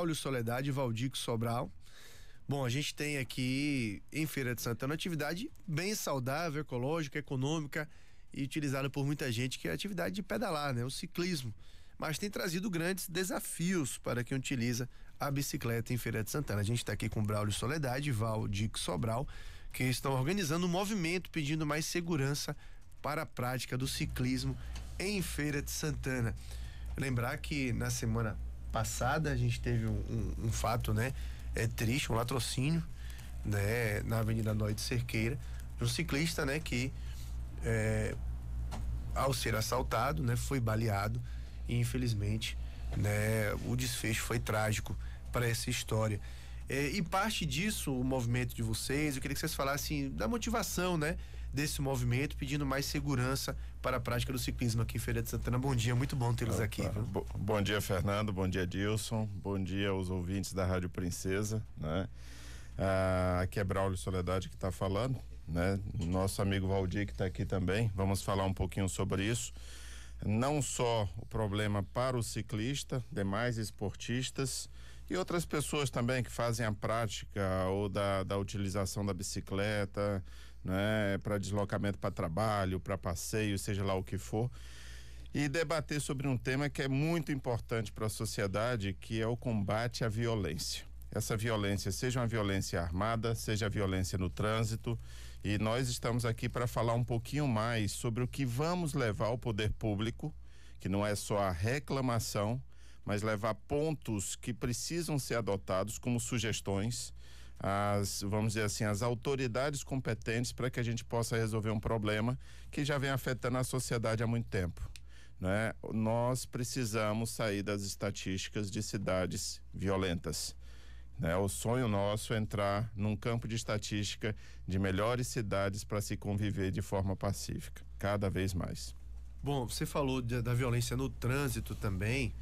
Braulio Soledade e Valdir Sobral. Bom, a gente tem aqui em Feira de Santana uma atividade bem saudável, ecológica, econômica e utilizada por muita gente, que é a atividade de pedalar, né? O ciclismo. Mas tem trazido grandes desafios para quem utiliza a bicicleta em Feira de Santana. A gente está aqui com Braulio Soledade e Valdir Sobral, que estão organizando um movimento pedindo mais segurança para a prática do ciclismo em Feira de Santana. Lembrar que na semana passada a gente teve um fato, né? Triste, um latrocínio, né? Na Avenida Noite Cerqueira, de um ciclista, né? Que ao ser assaltado, né? Foi baleado e infelizmente, né? O desfecho foi trágico para essa história. E parte disso, o movimento de vocês, eu queria que vocês falassem da motivação, né? Desse movimento, pedindo mais segurança para a prática do ciclismo aqui em Feira de Santana. Bom dia, muito bom tê-los aqui. Bom dia, Fernando, bom dia, Dilson, bom dia aos ouvintes da Rádio Princesa, né? Aqui é Braulio Soledade que está falando, né? Nosso amigo Valdir que está aqui também, vamos falar um pouquinho sobre isso. Não só o problema para o ciclista, demais esportistas e outras pessoas também que fazem a prática ou da utilização da bicicleta, né, para deslocamento para trabalho, para passeio, seja lá o que for, e debater sobre um tema que é muito importante para a sociedade, que é o combate à violência. Essa violência, seja uma violência armada, seja a violência no trânsito, e nós estamos aqui para falar um pouquinho mais sobre o que vamos levar ao poder público, que não é só a reclamação, mas levar pontos que precisam ser adotados como sugestões, vamos dizer assim, as autoridades competentes para que a gente possa resolver um problema que já vem afetando a sociedade há muito tempo, né? Nós precisamos sair das estatísticas de cidades violentas, né? O sonho nosso é entrar num campo de estatística de melhores cidades para se conviver de forma pacífica, cada vez mais. Bom, você falou da violência no trânsito também.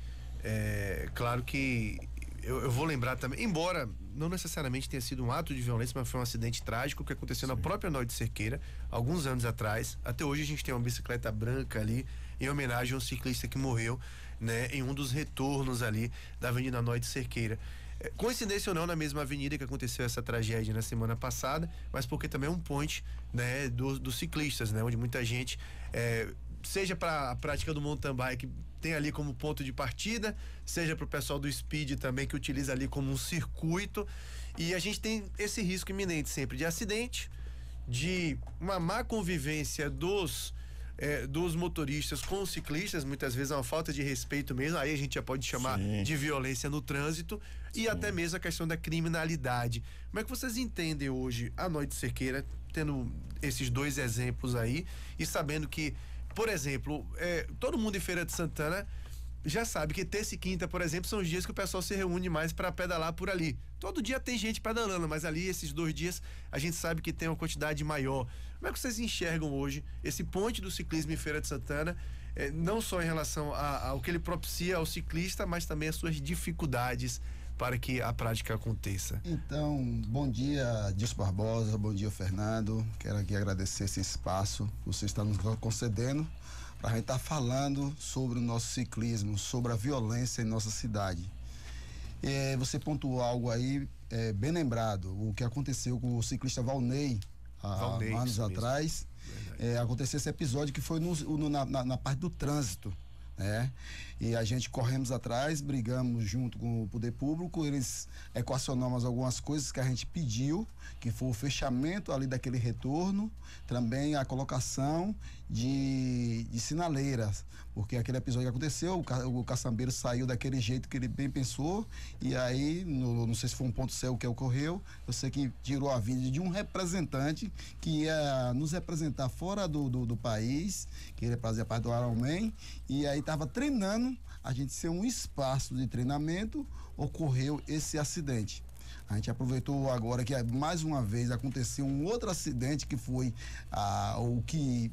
Claro que eu vou lembrar também, embora não necessariamente tenha sido um ato de violência, mas foi um acidente trágico que aconteceu na própria Noite Cerqueira, alguns anos atrás. Até hoje a gente tem uma bicicleta branca ali, em homenagem a um ciclista que morreu, né, em um dos retornos ali da Avenida Noite Cerqueira. Coincidência ou não, na mesma avenida que aconteceu essa tragédia na semana passada, mas porque também é um ponte, né, dos ciclistas, né, onde muita gente, seja para a prática do mountain bike, tem ali como ponto de partida, seja para o pessoal do speed também, que utiliza ali como um circuito, e a gente tem esse risco iminente sempre de acidente, de uma má convivência dos motoristas com os ciclistas, muitas vezes é uma falta de respeito mesmo, aí a gente já pode chamar de violência no trânsito e até mesmo a questão da criminalidade. Como é que vocês entendem hoje a Noite Cerqueira, tendo esses dois exemplos aí e sabendo que, por exemplo, todo mundo em Feira de Santana já sabe que terça e quinta, por exemplo, são os dias que o pessoal se reúne mais para pedalar por ali. Todo dia tem gente pedalando, mas ali esses 2 dias a gente sabe que tem uma quantidade maior. Como é que vocês enxergam hoje esse ponte do ciclismo em Feira de Santana, não só em relação ao que ele propicia ao ciclista, mas também as suas dificuldades para que a prática aconteça? Então, bom dia, Dilson Barbosa, bom dia, Fernando. Quero aqui agradecer esse espaço que você está nos concedendo para a gente estar falando sobre o nosso ciclismo, sobre a violência em nossa cidade. Você pontuou algo aí bem lembrado, o que aconteceu com o ciclista Valnei há anos atrás. Aconteceu esse episódio que foi na parte do trânsito, né? E a gente corremos atrás, brigamos junto com o poder público, eles equacionamos algumas coisas que a gente pediu, que foi o fechamento ali daquele retorno, também a colocação de sinaleiras, porque aquele episódio que aconteceu, o caçambeiro saiu daquele jeito que ele bem pensou, e aí, não sei se foi um ponto cego que ocorreu, eu sei que tirou a vida de um representante que ia nos representar fora do país, que ele fazia parte do Ironman, e aí estava treinando, a gente ser um espaço de treinamento, ocorreu esse acidente. A gente aproveitou agora que mais uma vez aconteceu um outro acidente que foi o que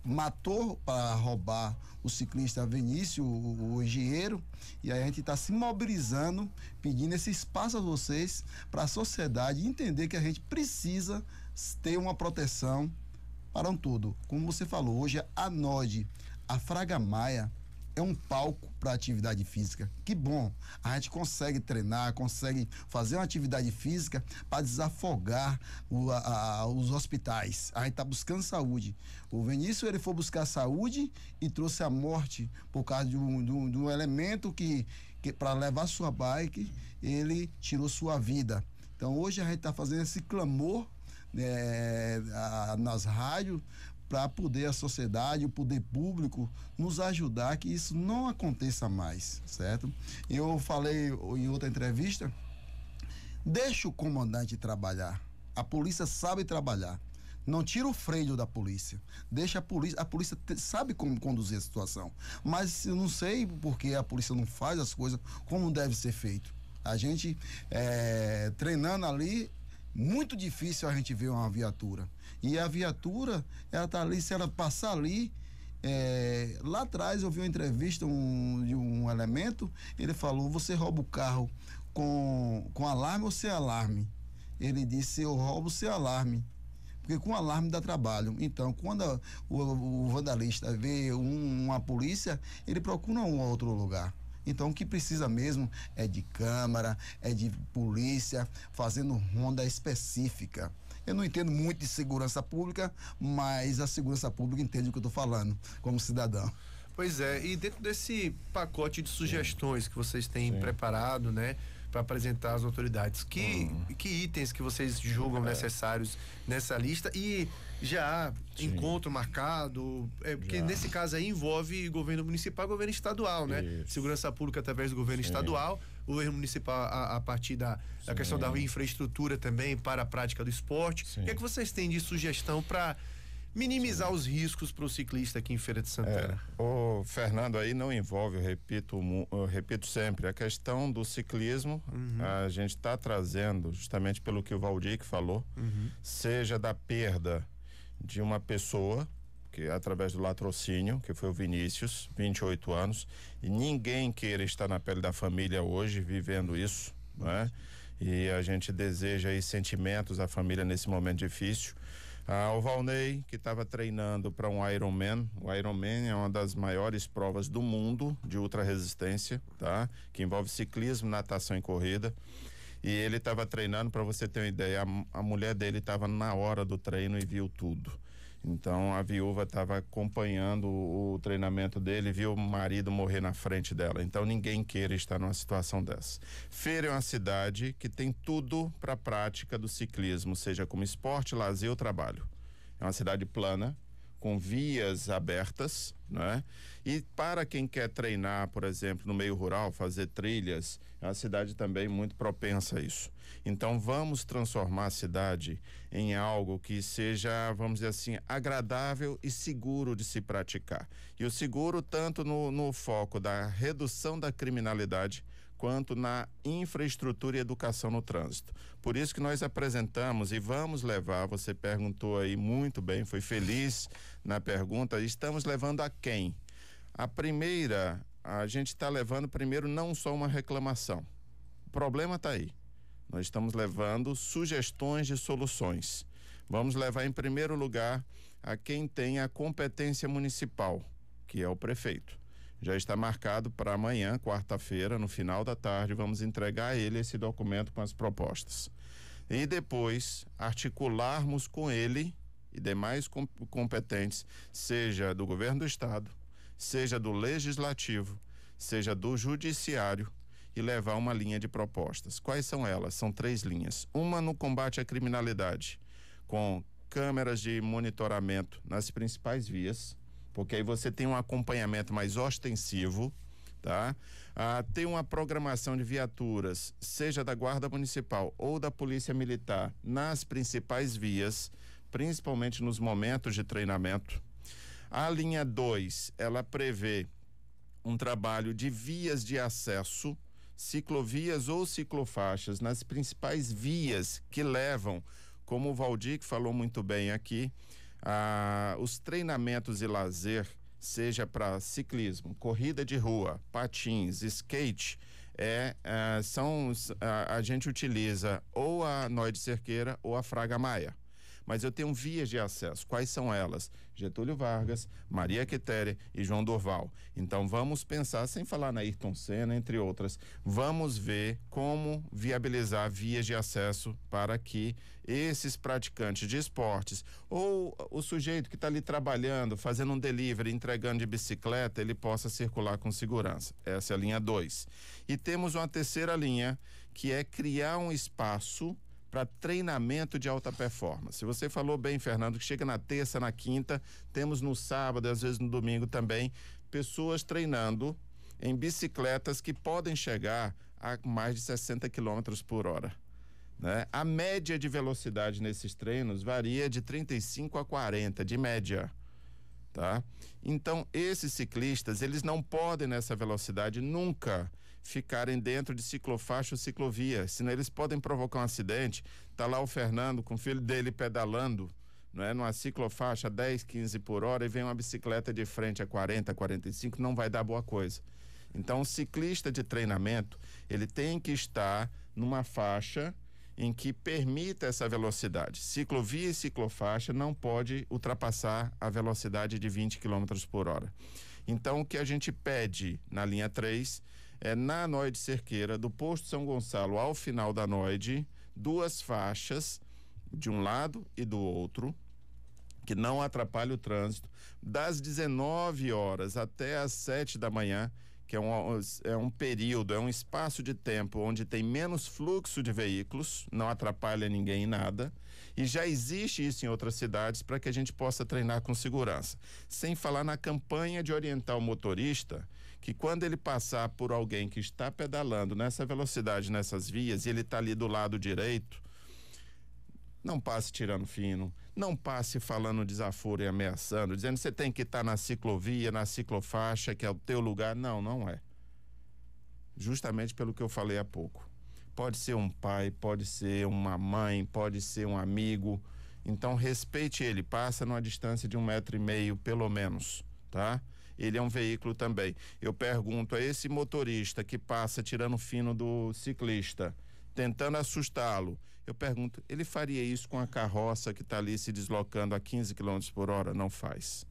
matou para roubar o ciclista Vinícius, o engenheiro, e aí a gente está se mobilizando, pedindo esse espaço a vocês, para a sociedade entender que a gente precisa ter uma proteção para um todo. Como você falou, hoje a NOD, a Fraga Maia, é um palco para atividade física. Que bom, a gente consegue treinar, consegue fazer uma atividade física para desafogar os hospitais. A gente está buscando saúde. O Vinícius, ele foi buscar saúde e trouxe a morte por causa de um elemento que para levar sua bike, ele tirou sua vida. Então hoje a gente está fazendo esse clamor nas rádios para poder a sociedade, o poder público nos ajudar que isso não aconteça mais, certo? Eu falei em outra entrevista, deixa o comandante trabalhar, a polícia sabe trabalhar, não tira o freio da polícia, deixa a polícia sabe como conduzir a situação, mas eu não sei porque a polícia não faz as coisas como deve ser feito. A gente treinando ali, muito difícil a gente ver uma viatura. E a viatura, ela tá ali, se ela passar ali, lá atrás eu vi uma entrevista de um elemento, ele falou, você rouba o carro com alarme ou sem alarme? Ele disse, eu roubo sem alarme, porque com alarme dá trabalho. Então, quando o vandalista vê uma polícia, ele procura um outro lugar. Então, o que precisa mesmo é de câmara, é de polícia, fazendo ronda específica. Eu não entendo muito de segurança pública, mas a segurança pública entende o que eu estou falando, como cidadão. Pois é, e dentro desse pacote de sugestões que vocês têm preparado, né, para apresentar às autoridades, que itens que vocês julgam necessários nessa lista e já há encontro marcado, porque nesse caso aí envolve governo municipal e governo estadual, né? Isso. Segurança pública através do governo estadual, o governo municipal a partir da questão da infraestrutura também para a prática do esporte. O que é que vocês têm de sugestão para minimizar os riscos para o ciclista aqui em Feira de Santana? O Fernando, aí não envolve, eu repito sempre, a questão do ciclismo. A gente está trazendo, justamente pelo que o Valdir falou, seja da perda de uma pessoa, que através do latrocínio, que foi o Vinícius, 28 anos, e ninguém queira estar na pele da família hoje vivendo isso, né? E a gente deseja aí sentimentos à família nesse momento difícil. O Valnei, que estava treinando para um Ironman. O Ironman é uma das maiores provas do mundo de ultra-resistência, tá? Que envolve ciclismo, natação e corrida. E ele estava treinando, para você ter uma ideia, a mulher dele estava na hora do treino e viu tudo. Então a viúva estava acompanhando o treinamento dele, viu o marido morrer na frente dela. Então ninguém queira estar numa situação dessa. Feira é uma cidade que tem tudo para a prática do ciclismo, seja como esporte, lazer ou trabalho. É uma cidade plana, com vias abertas, né? E para quem quer treinar, por exemplo, no meio rural, fazer trilhas, é uma cidade também muito propensa a isso. Então vamos transformar a cidade em algo que seja, vamos dizer assim, agradável e seguro de se praticar. E o seguro tanto no foco da redução da criminalidade, quanto na infraestrutura e educação no trânsito. Por isso que nós apresentamos e vamos levar, você perguntou aí muito bem, foi feliz na pergunta, estamos levando a quem? A gente está levando primeiro não só uma reclamação, o problema está aí, nós estamos levando sugestões de soluções. Vamos levar em primeiro lugar a quem tem a competência municipal, que é o prefeito. Já está marcado para amanhã, quarta-feira, no final da tarde, vamos entregar a ele esse documento com as propostas. E depois articularmos com ele e demais competentes, seja do governo do estado, seja do legislativo, seja do judiciário, e levar uma linha de propostas. Quais são elas? São 3 linhas. Uma no combate à criminalidade, com câmeras de monitoramento nas principais vias, porque aí você tem um acompanhamento mais ostensivo, tá? Tem uma programação de viaturas, seja da Guarda Municipal ou da Polícia Militar, nas principais vias, principalmente nos momentos de treinamento. A linha 2, ela prevê um trabalho de vias de acesso, ciclovias ou ciclofaixas, nas principais vias que levam, como o Valdir falou muito bem aqui, os treinamentos e lazer, seja para ciclismo, corrida de rua, patins, skate, a gente utiliza ou a Noide Cerqueira ou a Fraga Maia. mas eu tenho vias de acesso. Quais são elas? Getúlio Vargas, Maria Quitéria e João Dorval. Então vamos pensar, sem falar na Ayrton Senna, entre outras, vamos ver como viabilizar vias de acesso para que esses praticantes de esportes ou o sujeito que está ali trabalhando, fazendo um delivery, entregando de bicicleta, ele possa circular com segurança. Essa é a linha 2. E temos uma terceira linha, que é criar um espaço para treinamento de alta performance. Você falou bem, Fernando, que chega na terça, na quinta, temos no sábado, às vezes no domingo também, pessoas treinando em bicicletas que podem chegar a mais de 60 km por hora. Né? A média de velocidade nesses treinos varia de 35 a 40, de média. Tá? Então, esses ciclistas, eles não podem nessa velocidade nunca ficarem dentro de ciclofaixa ou ciclovia, senão eles podem provocar um acidente. Tá lá o Fernando com o filho dele pedalando, não é, numa ciclofaixa a 10, 15 por hora, e vem uma bicicleta de frente a 40, 45, não vai dar boa coisa. Então, o ciclista de treinamento, ele tem que estar numa faixa em que permita essa velocidade. Ciclovia e ciclofaixa não pode ultrapassar a velocidade de 20 km por hora. Então, o que a gente pede na linha 3 é, na Noide Cerqueira, do posto São Gonçalo ao final da Noide, 2 faixas de um lado e do outro, que não atrapalhe o trânsito, das 19 horas até às 7 da manhã, que é um período, é um espaço de tempo onde tem menos fluxo de veículos, não atrapalha ninguém em nada, e já existe isso em outras cidades para que a gente possa treinar com segurança. Sem falar na campanha de orientar o motorista, que quando ele passar por alguém que está pedalando nessa velocidade, nessas vias, e ele está ali do lado direito, não passe tirando fino, não passe falando desaforo e ameaçando, dizendo que você tem que estar na ciclovia, na ciclofaixa, que é o teu lugar. Não, não é. Justamente pelo que eu falei há pouco. Pode ser um pai, pode ser uma mãe, pode ser um amigo. Então respeite ele, passa numa distância de 1,5 m pelo menos, tá? Ele é um veículo também. Eu pergunto a esse motorista que passa tirando fino do ciclista, tentando assustá-lo, eu pergunto, ele faria isso com a carroça que está ali se deslocando a 15 km por hora? Não faz.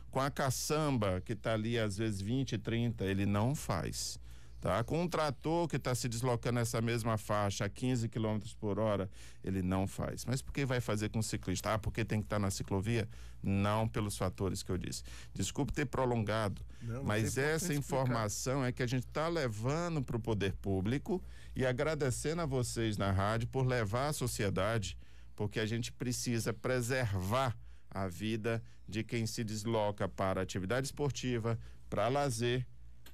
Com a caçamba que está ali às vezes 20, 30, ele não faz. Tá? Com um trator que está se deslocando nessa mesma faixa a 15 km por hora, ele não faz. Mas por que vai fazer com o ciclista? Ah, porque tem que estar na ciclovia? Não pelos fatores que eu disse. Desculpe ter prolongado, mas essa informação é que a gente está levando para o poder público e agradecendo a vocês na rádio por levar à sociedade, porque a gente precisa preservar a vida de quem se desloca para atividade esportiva, para lazer,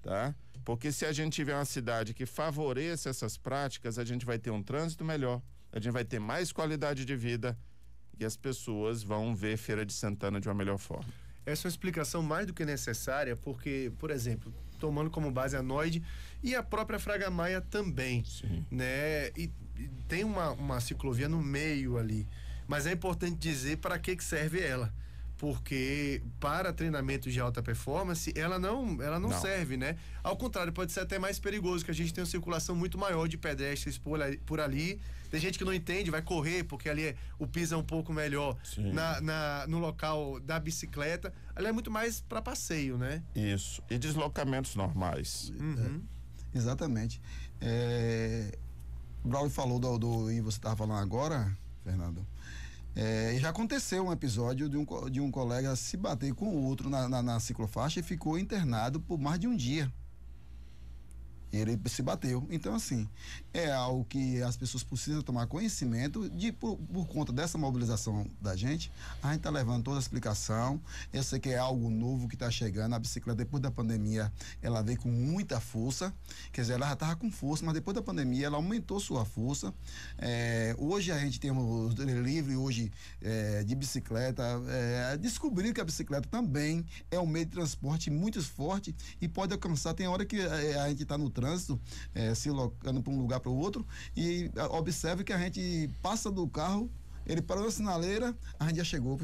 tá? Porque se a gente tiver uma cidade que favoreça essas práticas, a gente vai ter um trânsito melhor, a gente vai ter mais qualidade de vida e as pessoas vão ver Feira de Santana de uma melhor forma. Essa é uma explicação mais do que necessária, porque, por exemplo, tomando como base a Noide e a própria Fraga Maia também, sim, né? E tem uma ciclovia no meio ali, mas é importante dizer para que serve ela. Porque para treinamentos de alta performance, ela não serve, né? Ao contrário, pode ser até mais perigoso, que a gente tem uma circulação muito maior de pedestres por ali. Tem gente que não entende, vai correr, porque ali o piso é um pouco melhor no local da bicicleta. Ali é muito mais para passeio, né? Isso. E deslocamentos normais. Uhum. Exatamente. O Braulio falou e você estava falando agora, Fernando. Já aconteceu um episódio de um colega se bater com o outro na ciclofaixa e ficou internado por mais de um dia. Ele se bateu. Então, assim, é algo que as pessoas precisam tomar conhecimento por conta dessa mobilização da gente. A gente está levando toda a explicação. Eu sei que é algo novo que está chegando. A bicicleta, depois da pandemia, ela veio com muita força. Quer dizer, ela já estava com força, mas depois da pandemia, ela aumentou sua força. Hoje a gente tem o delivery hoje de bicicleta. Descobrir que a bicicleta também é um meio de transporte muito forte e pode alcançar. Tem hora que a gente está no trânsito, se locando para um lugar para o outro, e observe que a gente passa do carro, ele parou na sinaleira, a gente já chegou,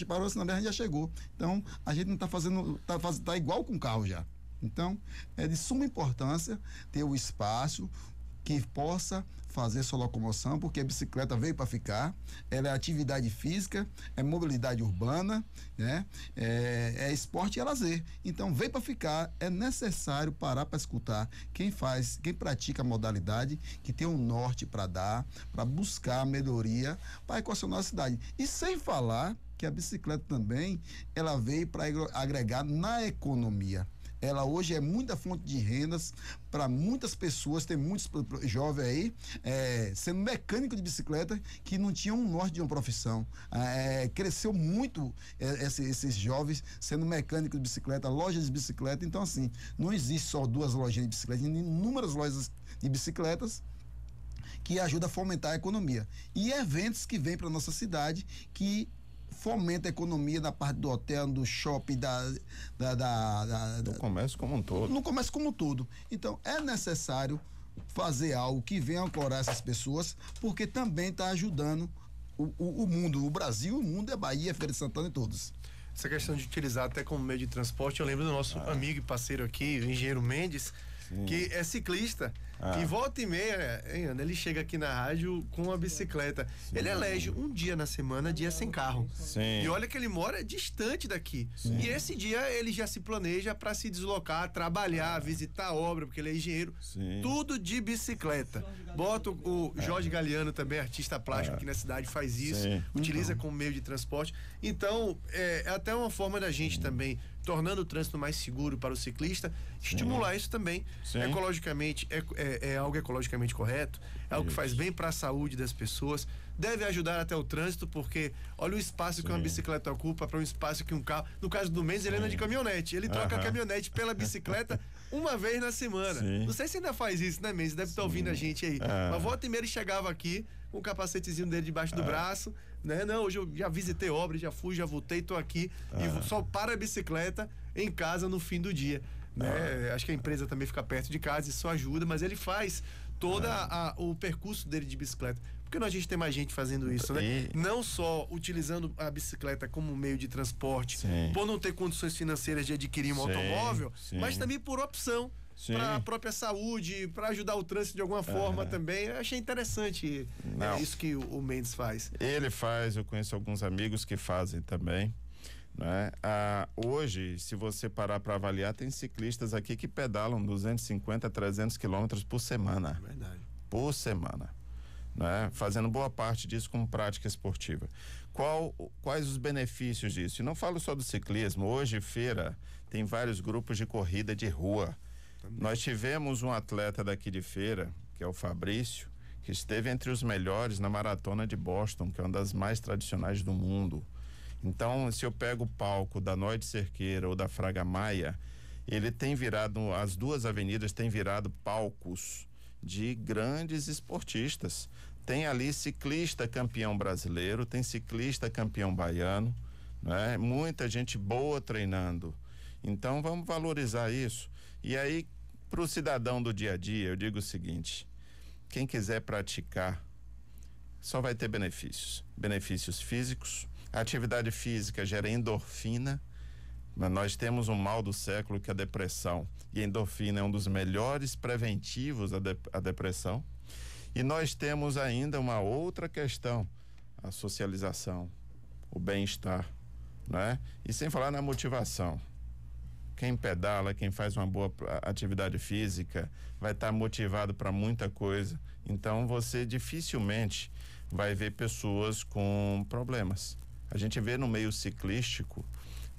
parou na sinaleira, a gente já chegou. Então, a gente não está fazendo, tá igual com o carro já. Então, é de suma importância ter o espaço, que possa fazer sua locomoção, porque a bicicleta veio para ficar. Ela é atividade física, é mobilidade urbana, né? É esporte e é lazer. Então veio para ficar. É necessário parar para escutar quem pratica a modalidade, que tem um norte para dar, para buscar a melhoria para equacionar a cidade. E sem falar que a bicicleta também ela veio para agregar na economia. Ela hoje é muita fonte de rendas para muitas pessoas. Tem muitos jovens aí sendo mecânico de bicicleta que não tinham um norte de uma profissão. Cresceu muito esses jovens sendo mecânico de bicicleta, lojas de bicicleta. Então, assim, não existe só 2 lojinhas de bicicleta, inúmeras lojas de bicicletas que ajudam a fomentar a economia. E eventos que vêm para nossa cidade que fomenta a economia da parte do hotel, do shopping, do comércio como um todo. No comércio como um todo. Então, é necessário fazer algo que venha ancorar essas pessoas, porque também está ajudando o mundo, o Brasil, o mundo é Bahia, Feira de Santana e todos. Essa questão de utilizar até como meio de transporte, eu lembro do nosso amigo e parceiro aqui, o engenheiro Mendes, que é ciclista. E volta e meia, hein, Ana, ele chega aqui na rádio com uma bicicleta. Sim. Ele elege um dia na semana, dia sem carro. Sim. E olha que ele mora distante daqui. Sim. E esse dia ele já se planeja para se deslocar, trabalhar, visitar a obra, porque ele é engenheiro. Sim. Tudo de bicicleta. Bota o Jorge Galeano também, artista plástico aqui na cidade, faz isso. Sim. Utiliza como meio de transporte. Então, é até uma forma da gente também, tornando o trânsito mais seguro para o ciclista, estimular isso também. Ecologicamente, é algo ecologicamente correto, é algo que faz bem para a saúde das pessoas, deve ajudar até o trânsito, porque olha o espaço que uma bicicleta ocupa para um espaço que um carro. No caso do Mendes, ele anda de caminhonete, ele troca a caminhonete pela bicicleta uma vez na semana. Não sei se ainda faz isso, né, Mendes? Deve estar ouvindo a gente aí. Mas volta e meia ele chegava aqui com o capacetezinho dele debaixo do braço, né? Não, hoje eu já visitei obras, já fui, já voltei, tô aqui e só para a bicicleta em casa no fim do dia. Né? Acho que a empresa também fica perto de casa, isso ajuda, mas ele faz todo o percurso dele de bicicleta. Por que a gente tem mais gente fazendo isso, né? Não só utilizando a bicicleta como meio de transporte, por não ter condições financeiras de adquirir um automóvel, mas também por opção, para a própria saúde, para ajudar o trânsito de alguma forma também. Eu achei interessante isso que o Mendes faz. Ele faz, eu conheço alguns amigos que fazem também. Né? Hoje, se você parar para avaliar, tem ciclistas aqui que pedalam 250, 300 quilômetros por semana. Verdade. Por semana. Né? Fazendo boa parte disso como prática esportiva. Quais os benefícios disso? E não falo só do ciclismo. Hoje, Feira, tem vários grupos de corrida de rua. Também. Nós tivemos um atleta daqui de Feira, que é o Fabrício, que esteve entre os melhores na maratona de Boston, que é uma das mais tradicionais do mundo. Então, se eu pego o palco da Noite Cerqueira ou da Fraga Maia, ele tem virado, as duas avenidas têm virado palcos de grandes esportistas. Tem ali ciclista campeão brasileiro, tem ciclista campeão baiano, né? Muita gente boa treinando. Então, vamos valorizar isso. E aí, para o cidadão do dia a dia, eu digo o seguinte: quem quiser praticar só vai ter benefícios físicos. A atividade física gera endorfina, mas nós temos um mal do século que é a depressão, e a endorfina é um dos melhores preventivos à depressão. E nós temos ainda uma outra questão, a socialização, o bem-estar, né? E sem falar na motivação. Quem pedala, quem faz uma boa atividade física, vai estar motivado para muita coisa. Então você dificilmente vai ver pessoas com problemas. A gente vê no meio ciclístico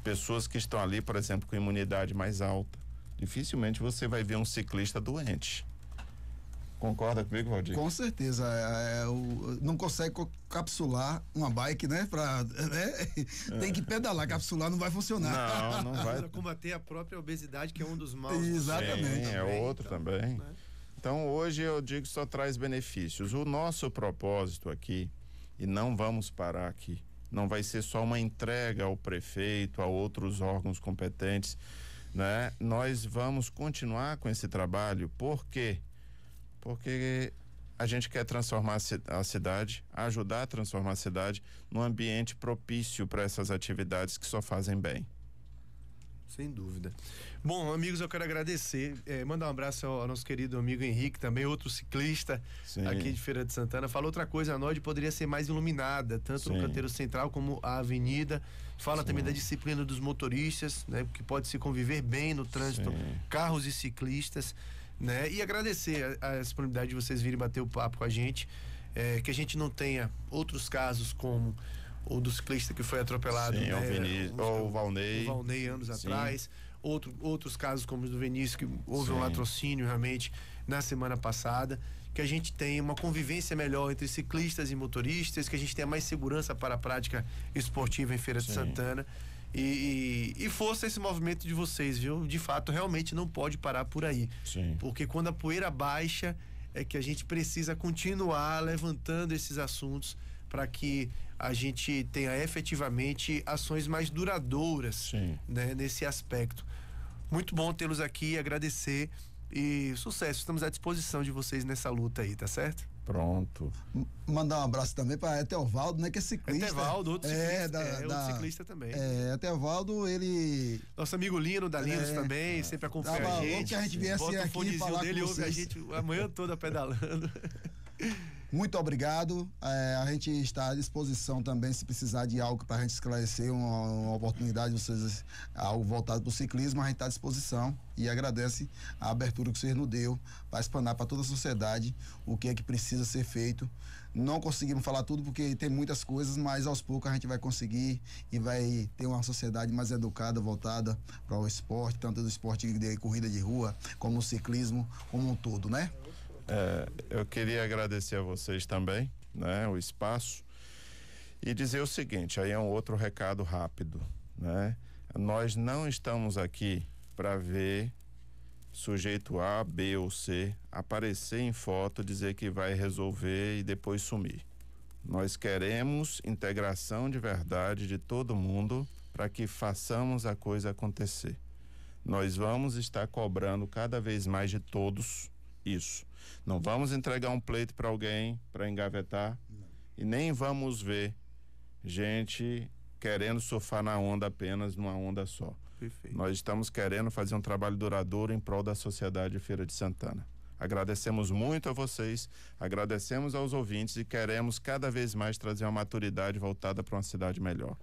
pessoas que estão ali, por exemplo, com imunidade mais alta. Dificilmente você vai ver um ciclista doente. Concorda comigo, Valdir? Com certeza. Não consegue capsular uma bike, né? Tem que pedalar, capsular não vai funcionar. Não vai. Para combater a própria obesidade, que é um dos maus. Exatamente. Sim, é outro então, também. Né? Então, hoje eu digo que só traz benefícios. O nosso propósito aqui, e não vamos parar aqui, não vai ser só uma entrega ao prefeito, a outros órgãos competentes, né? Nós vamos continuar com esse trabalho. Por quê? Porque a gente quer transformar a cidade, ajudar a transformar a cidade num ambiente propício para essas atividades que só fazem bem. Sem dúvida. Bom, amigos, eu quero agradecer, mandar um abraço ao nosso querido amigo Henrique, também outro ciclista aqui de Feira de Santana. Fala outra coisa, a Nord poderia ser mais iluminada, tanto no canteiro central como a avenida. Fala também da disciplina dos motoristas, né, que pode se conviver bem no trânsito, carros e ciclistas, né? E agradecer a disponibilidade de vocês virem bater o papo com a gente, que a gente não tenha outros casos como o do ciclista que foi atropelado, né? O Valnei anos atrás, outros casos como o do Vinícius, que houve um latrocínio realmente na semana passada, que a gente tenha uma convivência melhor entre ciclistas e motoristas, que a gente tenha mais segurança para a prática esportiva em Feira de Santana e força esse movimento de vocês, viu? De fato, realmente não pode parar por aí, porque quando a poeira baixa é que a gente precisa continuar levantando esses assuntos para que a gente tenha efetivamente ações mais duradouras, né, nesse aspecto. Muito bom tê-los aqui, agradecer e sucesso. Estamos à disposição de vocês nessa luta aí, tá certo? Pronto. Mandar um abraço também para Eteovaldo, né, que é ciclista. Eteovaldo, outro ciclista, outro ciclista também. Eteovaldo, ele... Nosso amigo Lino, da Linos também, sempre acompanha a gente. Que a gente viesse bota aqui o fonezinho falar dele, com ouve a gente a manhã toda pedalando. Muito obrigado. A gente está à disposição também, se precisar de algo para a gente esclarecer, uma oportunidade de vocês, algo voltado para o ciclismo, a gente está à disposição e agradece a abertura que vocês nos deu para explanar para toda a sociedade o que é que precisa ser feito. Não conseguimos falar tudo porque tem muitas coisas, mas aos poucos a gente vai conseguir e vai ter uma sociedade mais educada, voltada para o esporte, tanto do esporte de corrida de rua, como o ciclismo, como um todo, né? Eu queria agradecer a vocês também, né, o espaço, e dizer o seguinte, aí é um outro recado rápido, né? Nós não estamos aqui para ver sujeito A, B ou C aparecer em foto, dizer que vai resolver e depois sumir. Nós queremos integração de verdade de todo mundo para que façamos a coisa acontecer. Nós vamos estar cobrando cada vez mais de todos isso. Não vamos entregar um pleito para alguém para engavetar e nem vamos ver gente querendo surfar na onda apenas numa onda só. Perfeito. Nós estamos querendo fazer um trabalho duradouro em prol da sociedade Feira de Santana. Agradecemos muito a vocês, agradecemos aos ouvintes e queremos cada vez mais trazer uma maturidade voltada para uma cidade melhor.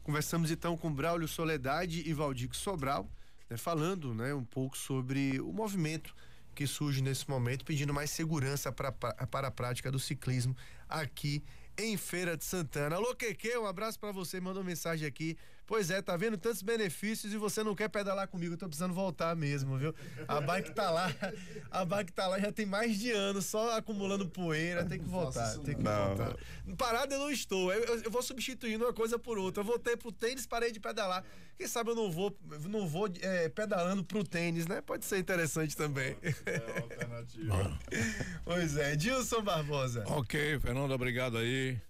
Conversamos então com Braulio Soledade e Valdir Sobral, né, falando, né, um pouco sobre o movimento que surge nesse momento, pedindo mais segurança para a prática do ciclismo aqui em Feira de Santana. Alô, Keke, um abraço pra você, mandou mensagem aqui. Pois é, tá vendo tantos benefícios e você não quer pedalar comigo, eu tô precisando voltar mesmo, viu? A bike tá lá já tem mais de ano, só acumulando poeira, tem que voltar, voltar. Parada eu não estou, eu vou substituindo uma coisa por outra, eu voltei pro tênis, parei de pedalar. Quem sabe eu não vou pedalando pro tênis, né? Pode ser interessante também. É alternativa. Pois é, Dilson Barbosa. Ok, Fernando, obrigado aí.